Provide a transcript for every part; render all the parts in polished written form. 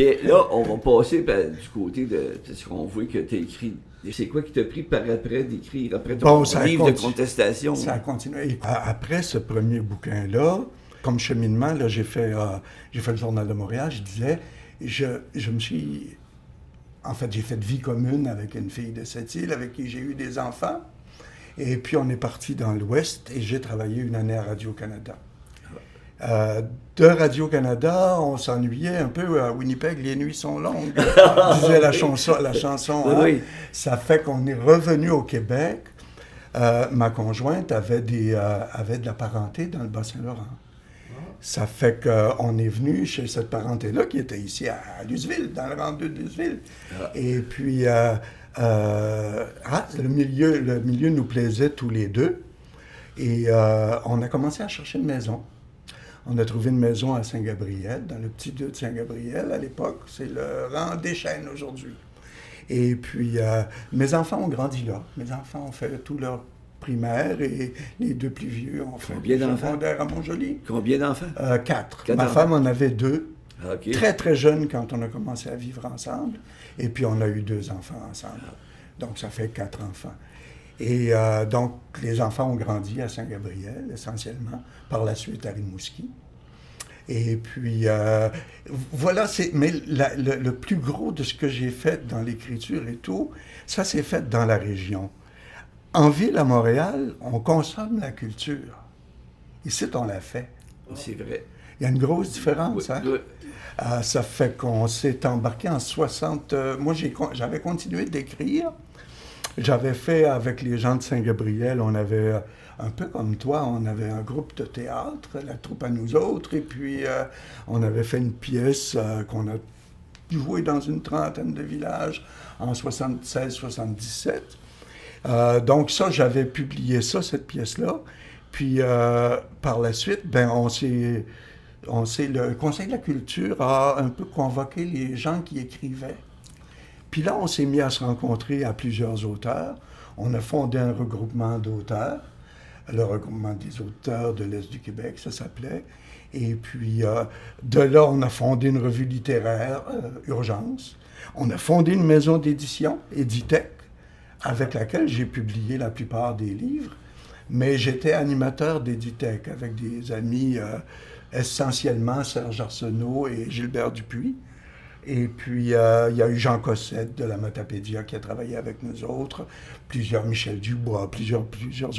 Et là, on va passer du côté de... Parce qu'on voit que tu as écrit... C'est quoi qui t'a pris par après d'écrire, après ton livre de contestation? Ça a continué. Et après ce premier bouquin-là, comme cheminement, là, j'ai fait le Journal de Montréal, je disais, je me suis... En fait, j'ai fait vie commune avec une fille de Sept-Îles avec qui j'ai eu des enfants. Et puis, on est parti dans l'Ouest et j'ai travaillé une année à Radio-Canada. De Radio-Canada, on s'ennuyait un peu à Winnipeg, les nuits sont longues, disait la chanson. Hein? Oui. Ça fait qu'on est revenu au Québec. Ma conjointe avait de la parenté dans le Bas-Saint-Laurent. Ça fait qu'on est venu chez cette parenté-là qui était ici à Luseville, dans le rang 2 de Luseville. Et puis, le milieu nous plaisait tous les deux. Et on a commencé à chercher une maison. On a trouvé une maison à Saint-Gabriel, dans le petit 2 de Saint-Gabriel à l'époque. C'est le rang des Chênes aujourd'hui. Et puis, mes enfants ont grandi là. Mes enfants ont fait tout leur primaire et les deux plus vieux ont fait le secondaire à Montjoly. Combien d'enfants? 4. Ma femme en avait 2. Okay. Très, très jeune quand on a commencé à vivre ensemble. Et puis, on a eu 2 enfants ensemble. Donc, ça fait 4 enfants. Et donc, les enfants ont grandi à Saint-Gabriel, essentiellement, par la suite à Rimouski. Et puis, voilà, mais le plus gros de ce que j'ai fait dans l'écriture et tout, ça s'est fait dans la région. En ville, à Montréal, on consomme la culture. Ici, on la fait. C'est vrai. Il y a une grosse différence, oui, hein? Oui. Ça fait qu'on s'est embarqué en 60... moi, j'avais continué d'écrire. J'avais fait avec les gens de Saint-Gabriel, on avait, un peu comme toi, on avait un groupe de théâtre, la troupe à nous autres, et puis on avait fait une pièce qu'on a jouée dans une trentaine de villages en 76-77. Donc ça, j'avais publié ça, cette pièce-là. Puis par la suite, le Conseil de la culture a un peu convoqué les gens qui écrivaient. Puis là, on s'est mis à se rencontrer à plusieurs auteurs. On a fondé un regroupement d'auteurs, le regroupement des auteurs de l'Est du Québec, ça s'appelait. Et puis, de là, on a fondé une revue littéraire, Urgence. On a fondé une maison d'édition, Editech, avec laquelle j'ai publié la plupart des livres. Mais j'étais animateur d'Editech avec des amis, essentiellement Serge Arsenault et Gilbert Dupuis. Et puis, il y a eu Jean Cossette de la Motapédia qui a travaillé avec nous autres, Michel Dubois, plusieurs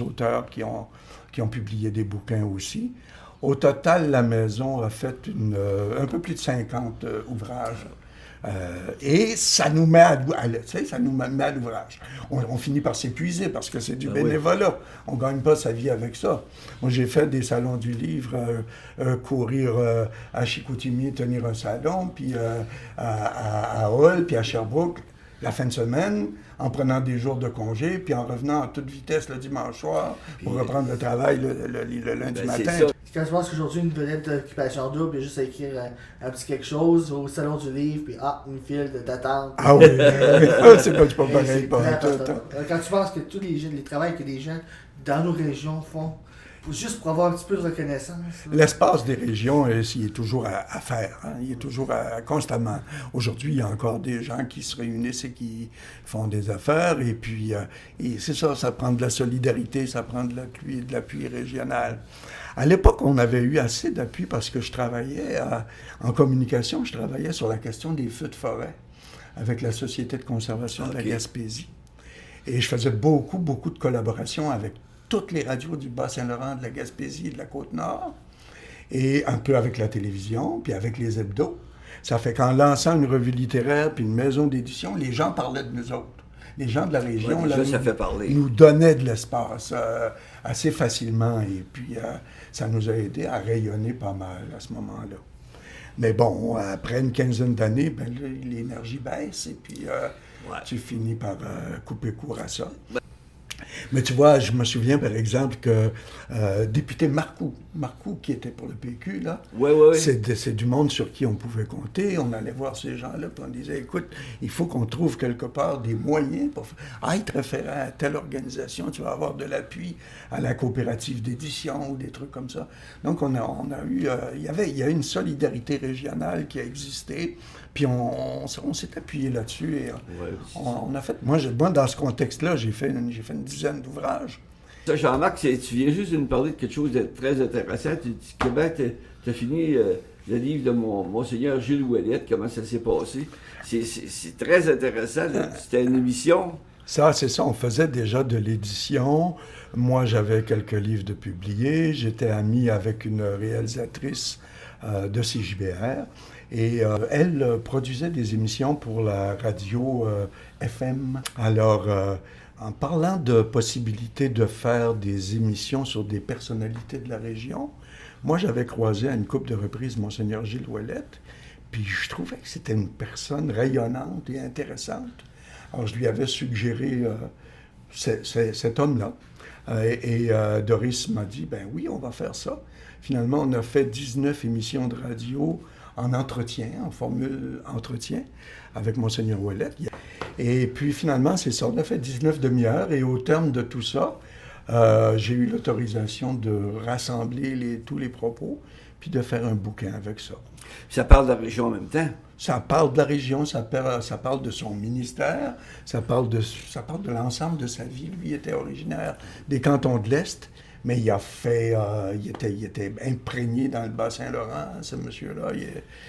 auteurs qui ont publié des bouquins aussi. Au total, la maison a fait un peu plus de 50 ouvrages. Et ça nous met à l'ouvrage. On finit par s'épuiser parce que c'est du bénévolat. On ne gagne pas sa vie avec ça. Moi, j'ai fait des salons du livre, courir à Chicoutimi, tenir un salon, puis à Hull, puis à Sherbrooke, la fin de semaine, en prenant des jours de congé, puis en revenant à toute vitesse le dimanche soir pour reprendre le travail le lundi matin. Quand je pense qu'aujourd'hui, une vedette d'occupation double, il y a juste à écrire un petit quelque chose au salon du livre, puis une file d'attente. Ah oui, c'est pas pareil. Quand tu penses que tous les travails que les gens dans nos régions font, juste pour avoir un petit peu de reconnaissance. L'espace des régions, il est toujours à faire. Hein? Il est toujours constamment. Aujourd'hui, il y a encore des gens qui se réunissent et qui font des affaires. Et puis, c'est ça prend de la solidarité, ça prend de l'appui régional. À l'époque, on avait eu assez d'appui parce que je travaillais en communication, je travaillais sur la question des feux de forêt avec la Société de conservation de la Gaspésie. Et je faisais beaucoup de collaborations avec toutes les radios du Bas-Saint-Laurent, de la Gaspésie et de la Côte-Nord, et un peu avec la télévision, puis avec les hebdos. Ça fait qu'en lançant une revue littéraire puis une maison d'édition, les gens parlaient de nous autres. Les gens de la région nous donnaient de l'espace assez facilement, et puis ça nous a aidé à rayonner pas mal à ce moment-là. Mais bon, après une quinzaine d'années, l'énergie baisse, et puis tu finis par couper court à ça. Mais tu vois, je me souviens par exemple que député Marcoux, qui était pour le PQ, là, Ouais. c'est du monde sur qui on pouvait compter. On allait voir ces gens-là, puis on disait, écoute, il faut qu'on trouve quelque part des moyens pour faire. Ah, il te référait à telle organisation, tu vas avoir de l'appui à la coopérative d'édition ou des trucs comme ça. Donc on a eu, il y a une solidarité régionale qui a existé, puis on s'est appuyé là-dessus et on a fait. Moi, dans ce contexte-là, j'ai fait une dizaine d'ouvrages. Ça, Jean-Marc, tu viens juste de nous parler de quelque chose de très intéressant. Tu dis que Québec, tu as fini le livre de Monseigneur Gilles Ouellette, comment ça s'est passé. C'est très intéressant. C'était une émission. Ça, c'est ça. On faisait déjà de l'édition. Moi, j'avais quelques livres de publiés. J'étais ami avec une réalisatrice de CJBR. Et elle produisait des émissions pour la radio FM. Alors, en parlant de possibilité de faire des émissions sur des personnalités de la région, moi, j'avais croisé à une couple de reprises Monseigneur Gilles Ouellette, puis je trouvais que c'était une personne rayonnante et intéressante. Alors, je lui avais suggéré cet homme-là. Et Doris m'a dit, ben oui, on va faire ça. Finalement, on a fait 19 émissions de radio en entretien, en formule entretien, avec Monseigneur Ouellette. Et puis finalement, c'est ça, on a fait 19 demi-heures, et au terme de tout ça, j'ai eu l'autorisation de rassembler tous les propos, puis de faire un bouquin avec ça. Ça parle de la région en même temps. Ça parle de la région, ça parle de son ministère, ça parle de l'ensemble de sa vie. Lui était originaire des cantons de l'Est, mais il était imprégné dans le Bas-Saint-Laurent, ce monsieur-là.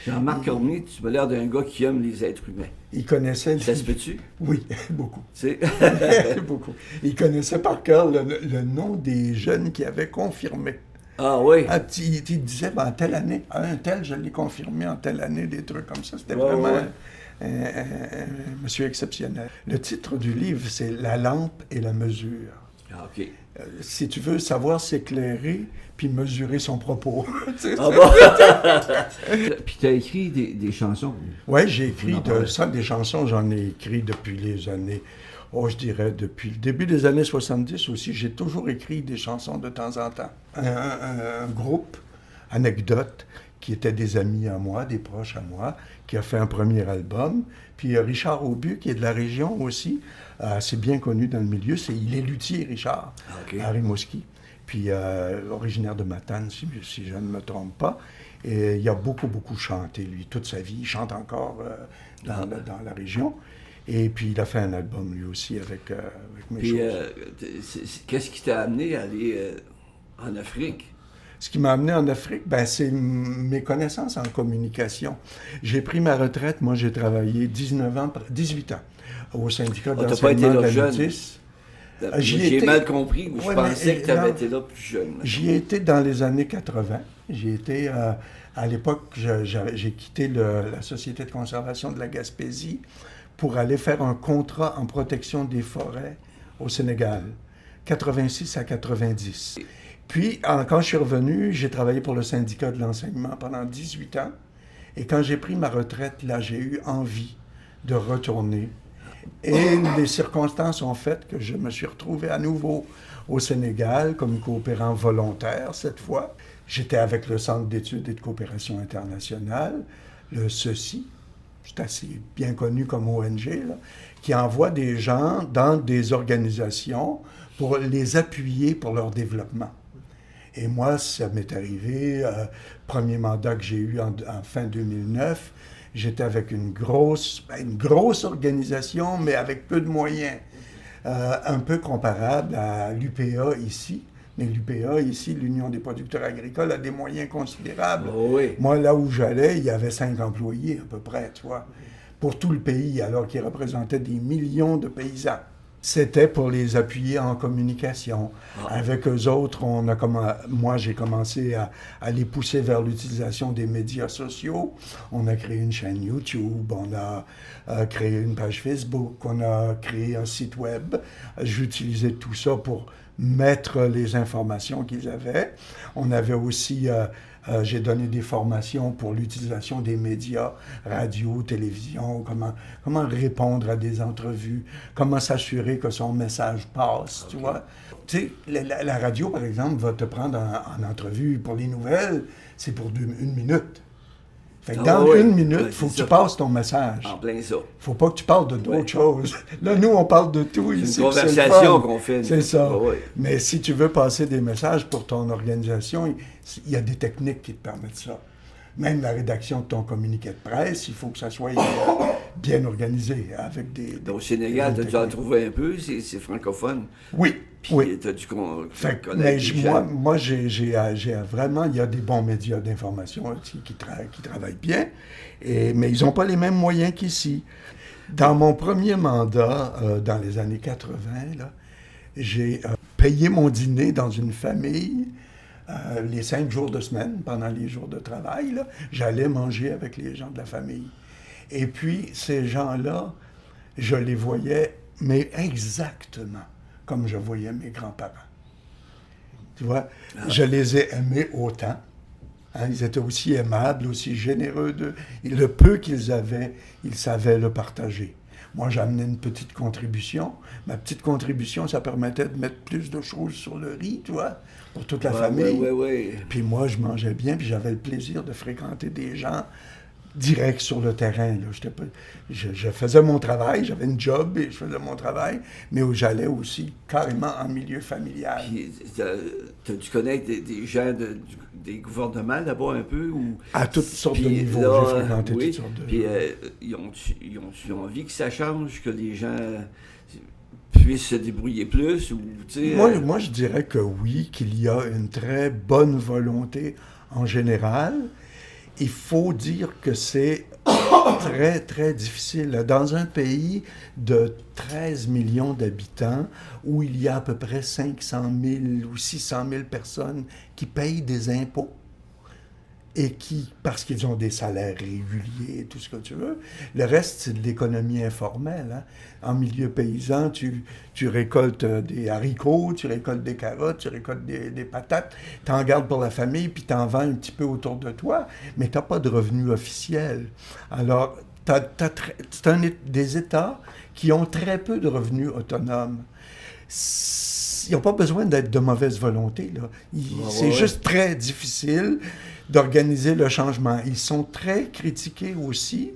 Jean-Marc Cormier, tu m'as l'air d'un gars qui aime les êtres humains. Il connaissait... Ça se peut-tu? Oui, beaucoup. C'est... beaucoup. Il connaissait par cœur le nom des jeunes qui avaient confirmé. Ah oui? Il disait, ben, en telle année, un tel, je l'ai confirmé en telle année, des trucs comme ça. C'était vraiment un monsieur exceptionnel. Le titre du livre, c'est « La lampe et la mesure ». Ah, OK. Si tu veux savoir s'éclairer, puis mesurer son propos. Ah bon? Puis tu as écrit des chansons? Oui, j'ai écrit des chansons, j'en ai écrit depuis les années... je dirais depuis le début des années 70 aussi, j'ai toujours écrit des chansons de temps en temps. Un groupe, Anecdote, qui était des amis à moi, des proches à moi, qui a fait un premier album. Puis Richard Aubu, qui est de la région aussi, assez bien connu dans le milieu, il est luthier, Richard, à Rimouski. Puis originaire de Matane, si je ne me trompe pas. Et il a beaucoup chanté, lui, toute sa vie. Il chante encore dans la région. Et puis, il a fait un album, lui aussi, avec mes choses. Qu'est-ce qui t'a amené à aller en Afrique? Ce qui m'a amené en Afrique, c'est mes connaissances en communication. J'ai pris ma retraite. Moi, j'ai travaillé 18 ans au syndicat d'enseignement de la Métis. J'ai mal compris. Je pensais que tu avais été là plus jeune. J'y ai été dans les années 80. J'ai été... à l'époque, j'ai quitté la Société de conservation de la Gaspésie pour aller faire un contrat en protection des forêts au Sénégal, 86 à 90. Puis, quand je suis revenu, j'ai travaillé pour le syndicat de l'enseignement pendant 18 ans. Et quand j'ai pris ma retraite, là, j'ai eu envie de retourner. Et les circonstances ont fait que je me suis retrouvé à nouveau au Sénégal comme coopérant volontaire cette fois. J'étais avec le Centre d'études et de coopération internationale, le CECI, c'est assez bien connu comme ONG, là, qui envoie des gens dans des organisations pour les appuyer pour leur développement. Et moi, ça m'est arrivé, premier mandat que j'ai eu en fin 2009, j'étais avec une grosse organisation, mais avec peu de moyens, un peu comparable à l'UPA ici. Mais l'UPA, ici, l'Union des producteurs agricoles, a des moyens considérables. Oh oui. Moi, là où j'allais, il y avait 5 employés à peu près, tu vois, pour tout le pays, alors qu'ils représentaient des millions de paysans. C'était pour les appuyer en communication. Avec eux autres, moi, j'ai commencé à les pousser vers l'utilisation des médias sociaux. On a créé une chaîne YouTube, on a créé une page Facebook, on a créé un site web. J'utilisais tout ça pour mettre les informations qu'ils avaient. On avait aussi J'ai donné des formations pour l'utilisation des médias, radio, télévision, comment répondre à des entrevues, comment s'assurer que son message passe, tu vois. Tu sais, la radio, par exemple, va te prendre en entrevue pour les nouvelles, c'est pour 1 minute. Fait que dans 1 minute, il faut que tu passes ton message. En plein ça. Faut pas que tu parles d'autres choses. Là, nous, on parle de tout ici. C'est une conversation qu'on fait. C'est ça. Ouais. Mais si tu veux passer des messages pour ton organisation, il y a des techniques qui te permettent ça. Même la rédaction de ton communiqué de presse, il faut que ça soit bien organisé avec des... Donc, au Sénégal, tu as trouvé un peu, c'est francophone. Oui. Puis, oui. tu as dû connaître Mais des gens. moi j'ai vraiment, il y a des bons médias d'information aussi qui travaillent bien, mais ils n'ont pas les mêmes moyens qu'ici. Dans mon premier mandat, dans les années 80, là, j'ai payé mon dîner dans une famille les 5 jours de semaine, pendant les jours de travail. Là, j'allais manger avec les gens de la famille. Et puis, ces gens-là, je les voyais, mais exactement comme je voyais mes grands-parents. Tu vois, je les ai aimés autant. Hein, ils étaient aussi aimables, aussi généreux. Le peu qu'ils avaient, ils savaient le partager. Moi, j'amenais une petite contribution. Ma petite contribution, ça permettait de mettre plus de choses sur le riz, tu vois, pour toute la famille. Ouais. Puis moi, je mangeais bien, puis j'avais le plaisir de fréquenter des gens direct sur le terrain. Là. Je faisais mon travail, j'avais une job et je faisais mon travail, mais où j'allais aussi carrément en milieu familial. Puis, tu connais des gens des gouvernements là-bas un peu? Ou... À toutes sortes de niveaux, j'ai fréquenté toutes sortes de... Puis, ils ont envie que ça change, que les gens puissent se débrouiller plus? Ou, moi, je dirais que oui, qu'il y a une très bonne volonté en général. Il faut dire que c'est très, très difficile. Dans un pays de 13 millions d'habitants, où il y a à peu près 500 000 ou 600 000 personnes qui payent des impôts, et qui, parce qu'ils ont des salaires réguliers, tout ce que tu veux, le reste, c'est de l'économie informelle. Hein. En milieu paysan, tu récoltes des haricots, tu récoltes des carottes, tu récoltes des patates, tu en gardes pour la famille, puis tu en vends un petit peu autour de toi, mais tu n'as pas de revenus officiels. Alors, des États qui ont très peu de revenus autonomes. Ils n'ont pas besoin d'être de mauvaise volonté. Là. C'est juste très difficile d'organiser le changement. Ils sont très critiqués aussi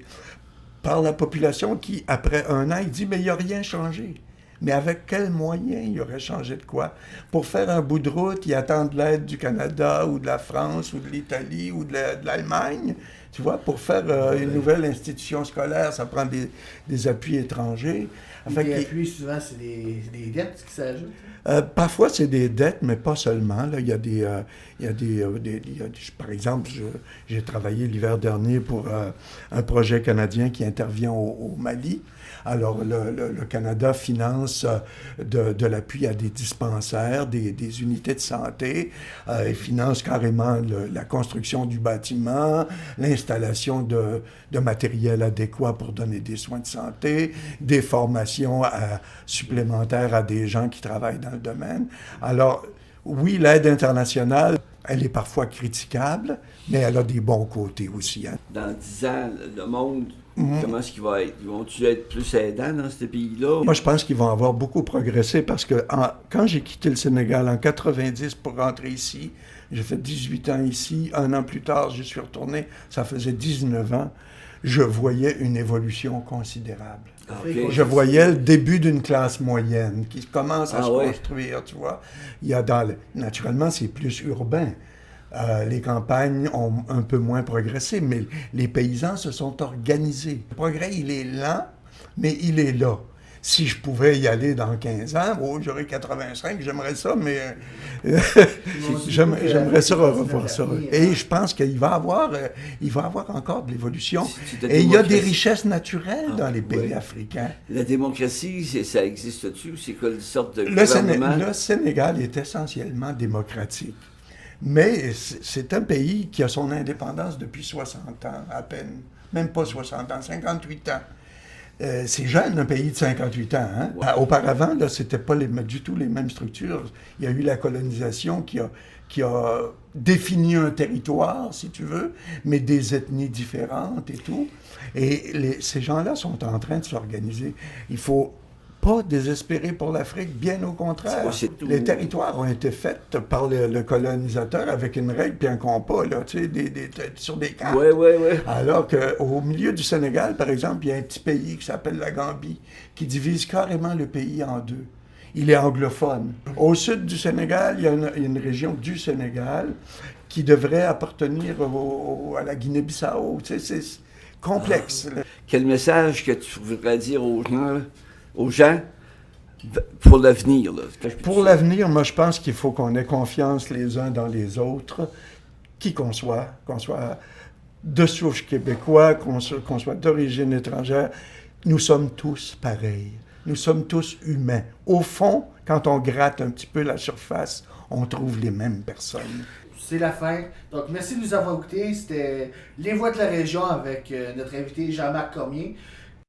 par la population qui, après 1 an, il dit « mais il n'y a rien changé ». Mais avec quels moyens il aurait changé de quoi? Pour faire un bout de route, ils attendent l'aide du Canada ou de la France ou de l'Italie ou de l'Allemagne. Tu vois, pour faire une nouvelle institution scolaire, ça prend des appuis étrangers. Les appuis, souvent, c'est des dettes qui s'ajoutent. Parfois, c'est des dettes, mais pas seulement. Là, il y a par exemple, j'ai travaillé l'hiver dernier pour un projet canadien qui intervient au Mali. Alors, le Canada finance de l'appui à des dispensaires, des unités de santé. Il finance carrément la construction du bâtiment, l'installation de matériel adéquat pour donner des soins de santé, des formations supplémentaires à des gens qui travaillent dans le domaine. Alors, oui, l'aide internationale, elle est parfois critiquable, mais elle a des bons côtés aussi. Hein. Dans 10 ans, le monde... Comment est-ce qu'il va être? Vont-ils être plus aidants dans ces pays-là? Moi, je pense qu'ils vont avoir beaucoup progressé parce que quand j'ai quitté le Sénégal en 90 pour rentrer ici, j'ai fait 18 ans ici. 1 an plus tard, j'y suis retourné. Ça faisait 19 ans. Je voyais une évolution considérable. Okay. Je voyais le début d'une classe moyenne qui commence à se construire, tu vois. Naturellement, c'est plus urbain. Les campagnes ont un peu moins progressé, mais les paysans se sont organisés. Le progrès, il est lent, mais il est là. Si je pouvais y aller dans 15 ans, j'aurais 85, j'aimerais ça, mais j'aimerais ça revoir ça. Et je pense qu'il va y avoir encore de l'évolution. Et il y a des richesses naturelles dans les pays africains. La démocratie, ça existe-tu? C'est quoi une sorte de gouvernement? Le Sénégal est essentiellement démocratique. Mais c'est un pays qui a son indépendance depuis 60 ans, à peine. Même pas 60 ans, 58 ans. c'est jeune, un pays de 58 ans. Hein? Ouais. Auparavant, là, c'était pas du tout les mêmes structures. Il y a eu la colonisation qui a défini un territoire, si tu veux, mais des ethnies différentes et tout. Et ces gens-là sont en train de s'organiser. Il faut pas désespérer pour l'Afrique, bien au contraire. Les territoires ont été faits par le colonisateur avec une règle puis un compas, là, tu sais, sur des cartes. Oui. Alors qu'au milieu du Sénégal, par exemple, il y a un petit pays qui s'appelle la Gambie, qui divise carrément le pays en deux. Il est anglophone. Au sud du Sénégal, il y a une région du Sénégal qui devrait appartenir à la Guinée-Bissau. Tu sais, c'est complexe. Quel message que tu voudrais dire aux gens pour l'avenir? Pour l'avenir, moi, je pense qu'il faut qu'on ait confiance les uns dans les autres, qui qu'on soit de souche québécois, qu'on soit d'origine étrangère. Nous sommes tous pareils. Nous sommes tous humains. Au fond, quand on gratte un petit peu la surface, on trouve les mêmes personnes. C'est la fin. Donc, merci de nous avoir écoutés. C'était Les Voix de la région avec notre invité Jean-Marc Cormier.